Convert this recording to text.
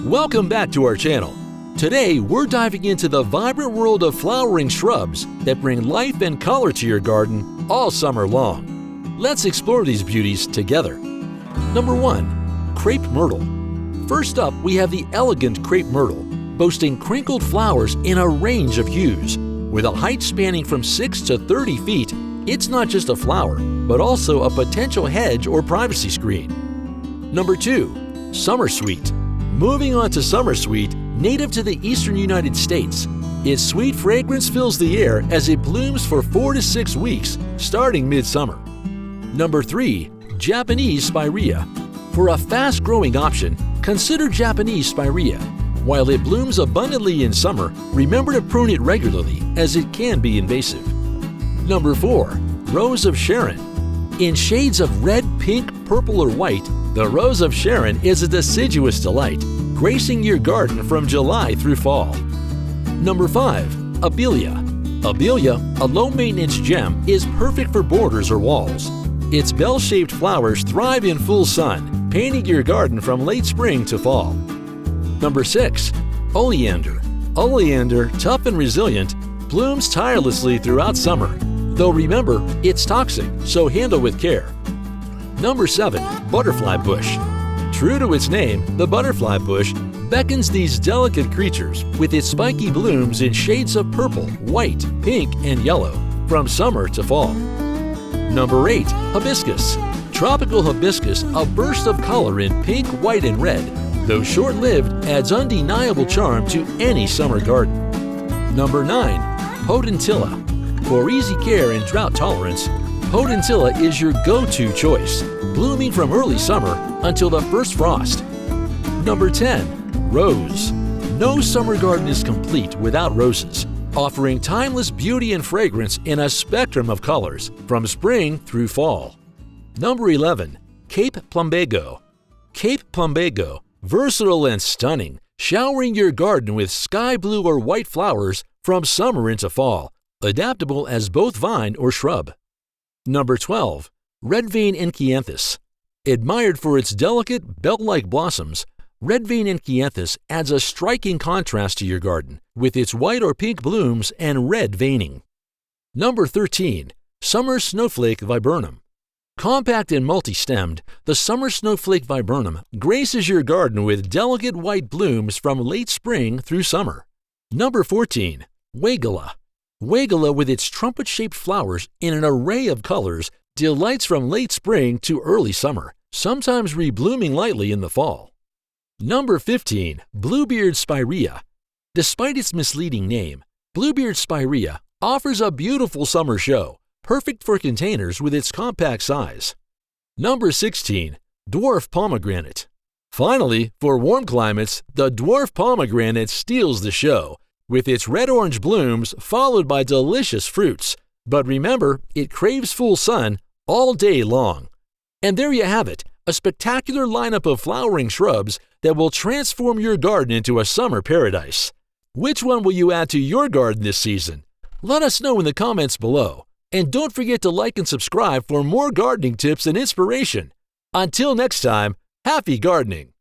Welcome back to our channel. Today, we're diving into the vibrant world of flowering shrubs that bring life and color to your garden all summer long. Let's explore these beauties together. Number 1. Crape Myrtle. First up, we have the elegant Crape Myrtle, boasting crinkled flowers in a range of hues. With a height spanning from 6 to 30 feet, it's not just a flower, but also a potential hedge or privacy screen. Number 2. Summersweet. Moving on to Summersweet, native to the eastern United States. Its sweet fragrance fills the air as it blooms for 4 to 6 weeks, starting midsummer. Number 3. Japanese Spiraea. For a fast-growing option, consider Japanese Spiraea. While it blooms abundantly in summer, remember to prune it regularly as it can be invasive. Number 4. Rose of Sharon. In shades of red, pink, purple, or white, the Rose of Sharon is a deciduous delight, gracing your garden from July through fall. Number 5. Abelia. Abelia, a low-maintenance gem, is perfect for borders or walls. Its bell-shaped flowers thrive in full sun, painting your garden from late spring to fall. Number 6. Oleander. Oleander, tough and resilient, blooms tirelessly throughout summer. Though remember, it's toxic, so handle with care. Number 7. Butterfly bush. True to its name, the butterfly bush beckons these delicate creatures with its spiky blooms in shades of purple, white, pink, and yellow, from summer to fall. Number 8. Hibiscus. Tropical hibiscus, a burst of color in pink, white, and red, though short-lived, adds undeniable charm to any summer garden. Number 9. Potentilla. For easy care and drought tolerance, Potentilla is your go-to choice, blooming from early summer until the first frost. Number 10. Rose. No summer garden is complete without roses, offering timeless beauty and fragrance in a spectrum of colors, from spring through fall. Number 11. Cape Plumbago. Cape Plumbago, versatile and stunning, showering your garden with sky blue or white flowers from summer into fall, adaptable as both vine or shrub. Number 12. Red vein Enkianthus. Admired for its delicate, belt-like blossoms, red vein Enkianthus adds a striking contrast to your garden with its white or pink blooms and red veining. Number 13. Summer Snowflake Viburnum. Compact and multi-stemmed, the summer snowflake viburnum graces your garden with delicate white blooms from late spring through summer. Number 14. Weigela. Weigela, with its trumpet-shaped flowers in an array of colors, delights from late spring to early summer, sometimes reblooming lightly in the fall. Number 15. Bluebeard Spiraea. Despite its misleading name, Bluebeard Spiraea offers a beautiful summer show, perfect for containers with its compact size. Number 16. Dwarf Pomegranate. Finally, for warm climates, the dwarf pomegranate steals the show, with its red-orange blooms followed by delicious fruits. But remember, it craves full sun all day long. And there you have it, a spectacular lineup of flowering shrubs that will transform your garden into a summer paradise. Which one will you add to your garden this season? Let us know in the comments below. And don't forget to like and subscribe for more gardening tips and inspiration. Until next time, happy gardening!